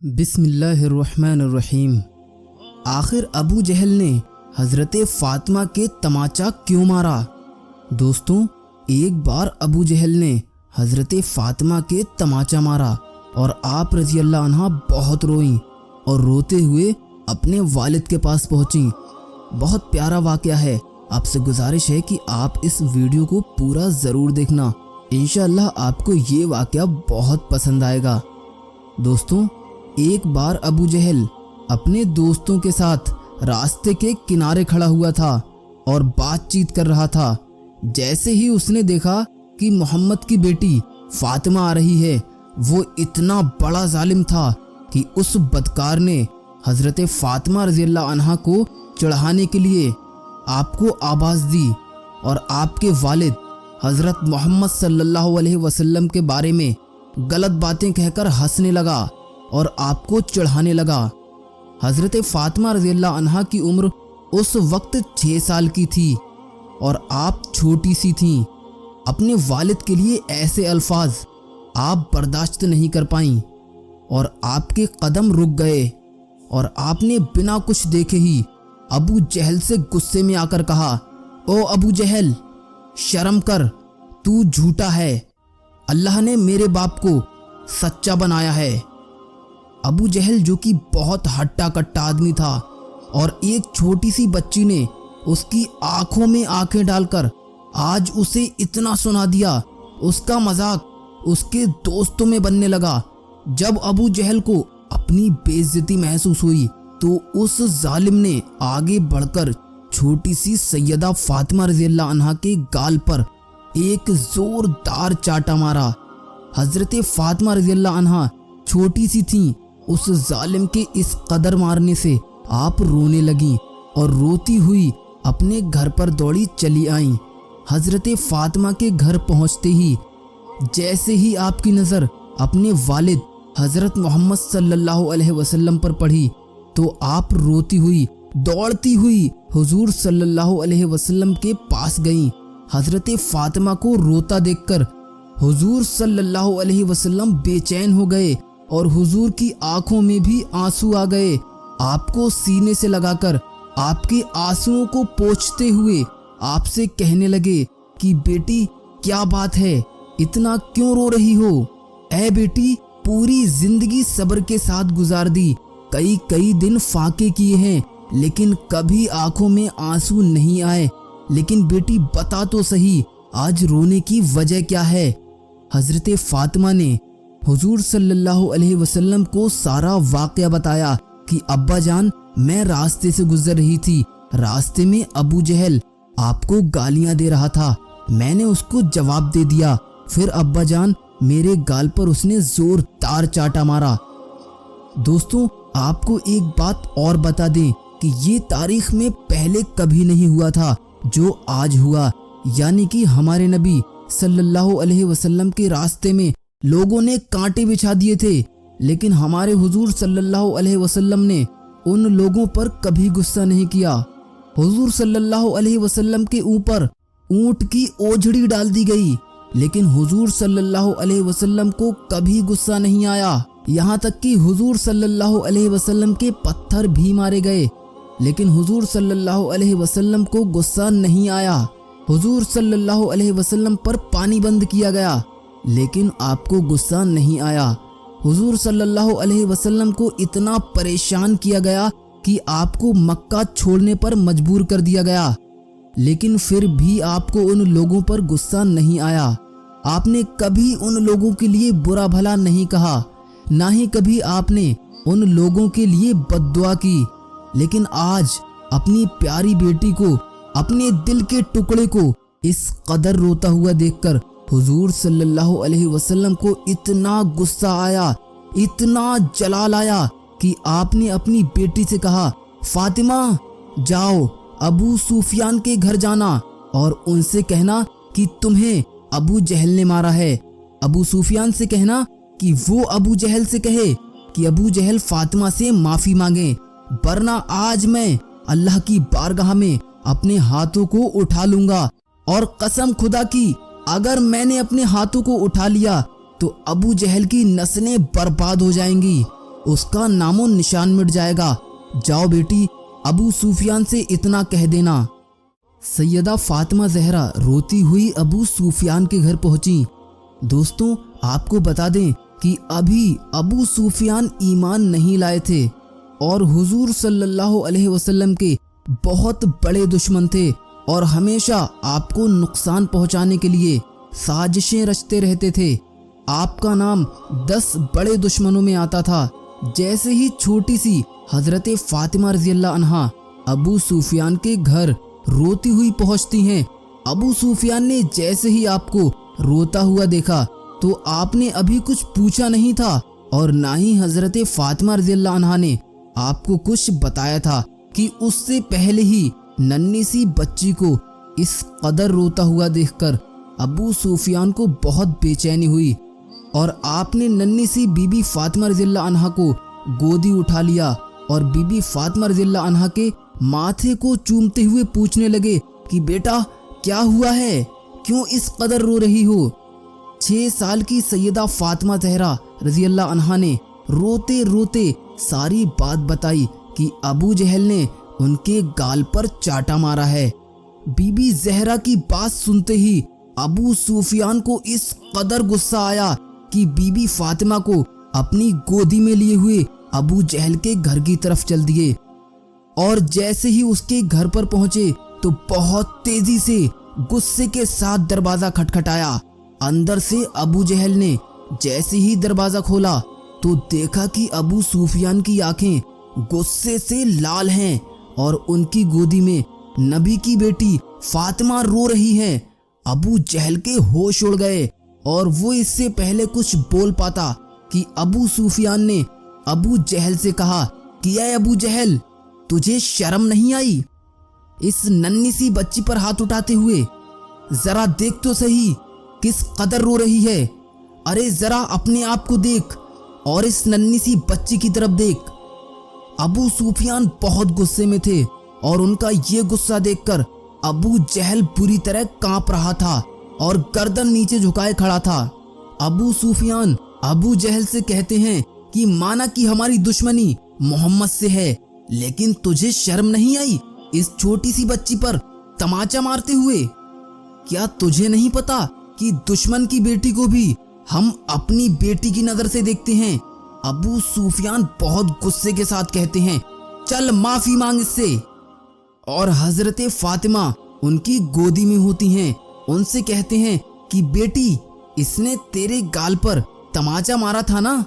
بسم اللہ الرحمن الرحیم۔ آخر ابو جہل نے حضرت فاطمہ کے تماچا کیوں مارا؟ دوستوں، ایک بار ابو جہل نے حضرت فاطمہ کے تماچا مارا اور آپ رضی اللہ عنہ بہت روئیں اور روتے ہوئے اپنے والد کے پاس پہنچیں۔ بہت پیارا واقعہ ہے، آپ سے گزارش ہے کہ آپ اس ویڈیو کو پورا ضرور دیکھنا، انشاءاللہ آپ کو یہ واقعہ بہت پسند آئے گا۔ دوستوں، ایک بار ابو جہل اپنے دوستوں کے ساتھ راستے کے کنارے کھڑا ہوا تھا اور بات چیت کر رہا تھا۔ جیسے ہی اس نے دیکھا کہ محمد کی بیٹی فاطمہ آ رہی ہے، وہ اتنا بڑا ظالم تھا کہ اس بدکار نے حضرت فاطمہ رضی اللہ عنہا کو چڑھانے کے لیے آپ کو آواز دی اور آپ کے والد حضرت محمد صلی اللہ علیہ وسلم کے بارے میں غلط باتیں کہہ کر ہنسنے لگا اور آپ کو چڑھانے لگا۔ حضرت فاطمہ رضی اللہ عنہا کی عمر اس وقت 6 سال کی تھی اور آپ چھوٹی سی تھیں۔ اپنے والد کے لیے ایسے الفاظ آپ برداشت نہیں کر پائیں اور آپ کے قدم رک گئے اور آپ نے بنا کچھ دیکھے ہی ابو جہل سے غصے میں آ کر کہا، او ابو جہل، شرم کر، تو جھوٹا ہے، اللہ نے میرے باپ کو سچا بنایا ہے۔ ابو جہل جو کہ بہت ہٹا کٹا آدمی تھا اور ایک چھوٹی سی بچی نے اس کی آنکھوں میں آنکھیں ڈال کر آج اسے اتنا سنا دیا، اس کا مذاق اس کے دوستوں میں بننے لگا۔ جب ابو جہل کو اپنی بے عزتی محسوس ہوئی تو اس ظالم نے آگے بڑھ کر چھوٹی سی سیدہ فاطمہ رضی اللہ عنہا کے گال پر ایک زوردار چاٹا مارا۔ حضرت فاطمہ رضی اللہ عنہا چھوٹی سی تھیں، اس ظالم کے اس قدر مارنے سے آپ رونے لگیں اور روتی ہوئی اپنے گھر پر دوڑی چلی آئیں۔ حضرت فاطمہ کے گھر پہنچتے ہی جیسے ہی آپ کی نظر اپنے والد حضرت محمد صلی اللہ علیہ وسلم پر پڑھی تو آپ روتی ہوئی دوڑتی ہوئی حضور صلی اللہ علیہ وسلم کے پاس گئیں۔ حضرت فاطمہ کو روتا دیکھ کر حضور صلی اللہ علیہ وسلم بے چین ہو گئے اور حضور کی آنکھوں میں بھی آنسو آ گئے۔ آپ کو سینے سے لگا کر آپ کے آنسوؤں کو پوچھتے ہوئے آپ سے کہنے لگے کہ بیٹی، کیا بات ہے، اتنا کیوں رو رہی ہو؟ اے بیٹی، پوری زندگی صبر کے ساتھ گزار دی، کئی دن فاقے کیے ہیں لیکن کبھی آنکھوں میں آنسو نہیں آئے، لیکن بیٹی بتا تو صحیح، آج رونے کی وجہ کیا ہے؟ حضرت فاطمہ نے حضور صلی اللہ علیہ وسلم کو سارا واقعہ بتایا کہ ابا جان، میں راستے سے گزر رہی تھی، راستے میں ابو جہل آپ کو گالیاں دے رہا تھا، میں نے اس کو جواب دے دیا، پھر ابا جان میرے گال پر اس نے زوردار چاٹا مارا۔ دوستوں، آپ کو ایک بات اور بتا دیں کہ یہ تاریخ میں پہلے کبھی نہیں ہوا تھا جو آج ہوا، یعنی کہ ہمارے نبی صلی اللہ علیہ وسلم کے راستے میں لوگوں نے کانٹے بچھا دیے تھے، لیکن ہمارے حضور صلی اللہ علیہ وسلم نے ان لوگوں پر کبھی غصہ نہیں کیا۔ حضور صلی اللہ علیہ وسلم کے اوپر اونٹ کی اوجھڑی ڈال دی گئی لیکن حضور صلی اللہ علیہ وسلم کو کبھی غصہ نہیں آیا، یہاں تک کہ حضور صلی اللہ علیہ وسلم کے پتھر بھی مارے گئے لیکن حضور صلی اللہ علیہ وسلم کو غصہ نہیں آیا۔ حضور صلی اللہ علیہ وسلم پر پانی بند کیا گیا لیکن آپ کو غصہ نہیں آیا۔ حضور صلی اللہ علیہ وسلم کو اتنا پریشان کیا گیا کہ آپ کو مکہ چھوڑنے پر مجبور کر دیا گیا لیکن پھر بھی آپ کو ان لوگوں پر غصہ نہیں آیا۔ آپ نے کبھی ان لوگوں کے لیے برا بھلا نہیں کہا، نہ ہی کبھی آپ نے ان لوگوں کے لیے بد دعا کی، لیکن آج اپنی پیاری بیٹی کو، اپنے دل کے ٹکڑے کو اس قدر روتا ہوا دیکھ کر حضور صلی اللہ علیہ وسلم کو اتنا غصہ آیا، اتنا جلال آیا کہ آپ نے اپنی بیٹی سے کہا، فاطمہ جاؤ ابو سفیان کے گھر جانا اور ان سے کہنا کہ تمہیں ابو جہل نے مارا ہے۔ ابو سفیان سے کہنا کہ وہ ابو جہل سے کہے کہ ابو جہل فاطمہ سے معافی مانگے، ورنہ آج میں اللہ کی بارگاہ میں اپنے ہاتھوں کو اٹھا لوں گا، اور قسم خدا کی اگر میں نے اپنے ہاتھوں کو اٹھا لیا تو ابو جہل کی نسلیں برباد ہو جائیں گی۔ उसका नामो निशान मिट जाएगा। जाओ बेटी, अबू सुफियान से इतना कह देना। सैयदा फातिमा ज़हरा रोती हुई अबू सुफियान के घर पहुंची। दोस्तों, आपको बता दें कि अभी अबू सुफियान ईमान नहीं लाए थे और हुजूर सल्लल्लाहु अलैहि वसल्लम के बहुत बड़े दुश्मन थे और हमेशा आपको नुकसान पहुंचाने के लिए साजिशें रचते रहते थे। आपका नाम 10 बड़े दुश्मनों में आता था। जैसे ही छोटी सी हजरत फातिमा रज़ियल्लाहु अन्हा अबू सुफियान के घर रोती हुई पहुंचती हैं, अबू सुफियान ने जैसे ही आपको रोता हुआ देखा तो आपने अभी कुछ पूछा नहीं था और ना ही हजरत फातिमा रज़ियल्लाहु अन्हा ने आपको कुछ बताया था कि उससे पहले ही नन्ही सी बच्ची को इस कदर रोता हुआ देखकर अबू सुफियान को बहुत बेचैनी हुई और आपने नन्ही सी बीबी फातिमा रज़ियल्लाहु अन्हा को गोदी उठा लिया और बीबी फातिमा रज़ियल्लाहु अन्हा के माथे को चूमते हुए पूछने लगे कि बेटा क्या हुआ है, क्यों इस कदर रो रही हो। 6 साल की सैयदा फातिमा ज़हरा रज़ियल्लाहु अन्हा ने रोते रोते सारी बात बताई कि अबू जहल ने उनके गाल पर चाटा मारा है। बीबी ज़हरा की बात सुनते ही अबू सुफियान को इस कदर गुस्सा आया कि बीबी फातिमा को अपनी गोदी में लिए हुए अबू जहल के घर की तरफ चल दिए और जैसे ही उसके घर पर पहुंचे तो बहुत तेजी से गुस्से के साथ दरवाजा खटखटाया। अंदर से अबू जहल ने जैसे ही दरवाजा खोला तो देखा कि अबू सुफियान की आंखें गुस्से से लाल हैं और उनकी गोदी में नबी की बेटी फातिमा रो रही है। अबू जहल के होश उड़ गए और वो इससे पहले कुछ बोल पाता कि अबू सुफियान ने अबू जहल से कहा कि ऐ अबू जहल, तुझे शर्म नहीं आई इस नन्ही सी बच्ची पर हाथ उठाते हुए? जरा देख तो सही किस कदर रो रही है। अरे जरा अपने आप को देख और इस नन्ही सी बच्ची की तरफ देख। अबू सुफियान बहुत गुस्से में थे और उनका ये गुस्सा देखकर अबू जहल बुरी तरह कांप रहा था और गर्दन नीचे झुकाए खड़ा था। अबू सुफियान अबू जहल से कहते हैं कि माना कि हमारी दुश्मनी मोहम्मद से है, लेकिन तुझे शर्म नहीं आई इस छोटी सी बच्ची पर तमाचा मारते हुए? क्या तुझे नहीं पता कि दुश्मन की बेटी को भी हम अपनी बेटी की नजर से देखते हैं? अबू सुफियान बहुत गुस्से के साथ कहते हैं, चल माफी मांग इससे। और हजरत फातिमा उनकी गोदी में होती हैं, उनसे कहते हैं कि बेटी, इसने तेरे गाल पर तमाचा मारा था ना,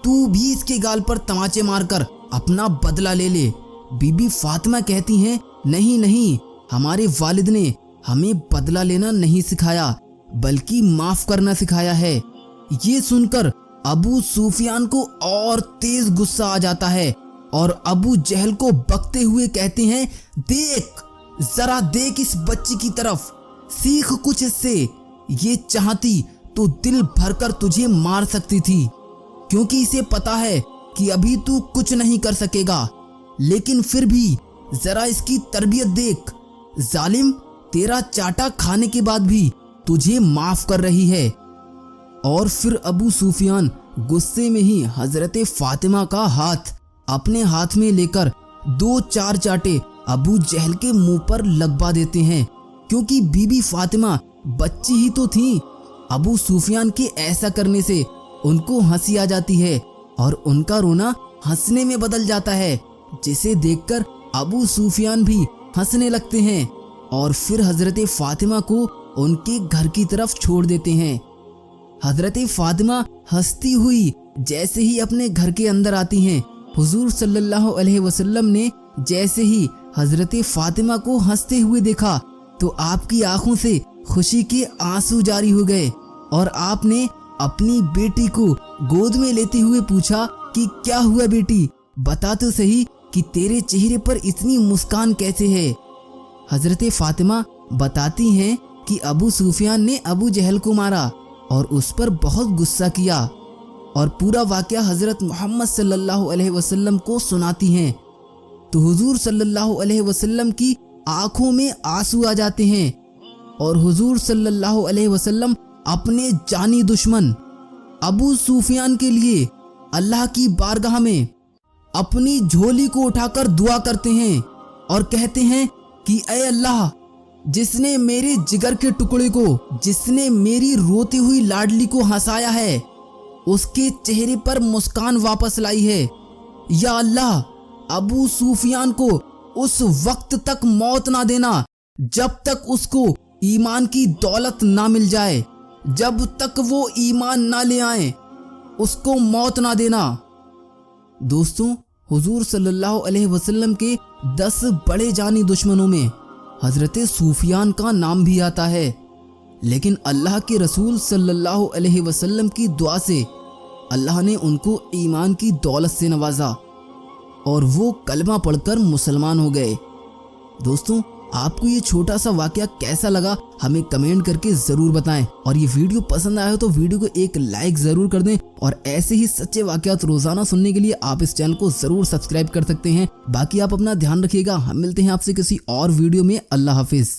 तू भी इसके गाल पर तमाचे मारकर अपना बदला ले ले। बीबी फातिमा कहती हैं, नहीं नहीं, हमारे वालिद ने हमें बदला लेना नहीं सिखाया बल्कि माफ करना सिखाया है। ये सुनकर अबू सुफियान को और तेज गुस्सा आ जाता है और अबू जहल को बकते हुए कहते हैं, देख, जरा देख इस बच्ची की तरफ, सीख कुछ इससे। ये चाहती तो दिल भरकर तुझे मार सकती थी, क्योंकि इसे पता है कि अभी तू कुछ नहीं कर सकेगा, लेकिन फिर भी जरा इसकी तरबियत देख। जालिम, तेरा चाटा खाने के बाद भी तुझे माफ कर रही है। और फिर अबू सुफियान गुस्से में ही हजरत फातिमा का हाथ अपने हाथ में लेकर 2-4 चाटे अबू जहल के मुंह पर लगवा देते हैं, क्योंकि बीबी फातिमा बच्ची ही तो थी। अबू सुफियान के ऐसा करने से उनको हंसी आ जाती है और उनका रोना हंसने में बदल जाता है, जिसे देखकर अबू सुफियान भी हंसने लगते हैं और फिर हजरत फातिमा को उनके घर की तरफ छोड़ देते हैं। हजरत फातिमा हंसती हुई जैसे ही अपने घर के अंदर आती हैं, हुजूर सल्लल्लाहु अलैहि वसल्लम ने जैसे ही हजरत फातिमा को हंसते हुए देखा तो आपकी आंखों से खुशी के आंसू जारी हो गए और आपने अपनी बेटी को गोद में लेते हुए पूछा कि क्या हुआ बेटी, बता तो सही कि तेरे चेहरे पर इतनी मुस्कान कैसे है। हजरत फातिमा बताती हैं कि अबू सुफियान ने अबू जहल को मारा और उस पर बहुत गुस्सा किया और पूरा वाकया हजरत मोहम्मद सल्लल्लाहु अलैहि वसल्लम को सुनाती हैं तो हुजूर सल्लल्लाहु अलैहि वसल्लम की आंखों में आंसू आ जाते हैं और हुजूर सल्लल्लाहु अलैहि वसल्लम अपने जानी दुश्मन अबू सुफियान के लिए अल्लाह की बारगाह में अपनी झोली को उठाकर दुआ करते हैं और कहते हैं कि ऐ अल्लाह, जिसने मेरे जिगर के टुकड़े को, जिसने मेरी रोती हुई लाडली को हंसाया है, उसके चेहरे पर मुस्कान वापस लाई है। या अल्लाह, अबू सुफियान को उस वक्त तक मौत ना देना जब तक उसको ईमान की दौलत ना मिल जाए, जब तक वो ईमान ना ले आए उसको मौत ना देना। दोस्तों, हुजूर सल्लल्लाहु अलैहि वसल्लम के 10 बड़े जानी दुश्मनों में हजरत सूफियान का नाम भी आता है, लेकिन अल्लाह के रसूल सल्लल्लाहु अलैहि वसल्लम की दुआ से अल्लाह ने उनको ईमान की दौलत से नवाजा और वो कलमा पढ़कर मुसलमान हो गए। दोस्तों, आपको ये छोटा सा वाकया कैसा लगा हमें कमेंट करके ज़रूर बताएं, और ये वीडियो पसंद आया हो तो वीडियो को एक लाइक ज़रूर कर दें, और ऐसे ही सच्चे वाकयात रोज़ाना सुनने के लिए आप इस चैनल को ज़रूर सब्सक्राइब कर सकते हैं। बाकी आप अपना ध्यान रखिएगा, हम मिलते हैं आपसे किसी और वीडियो में। अल्लाह हाफिज़।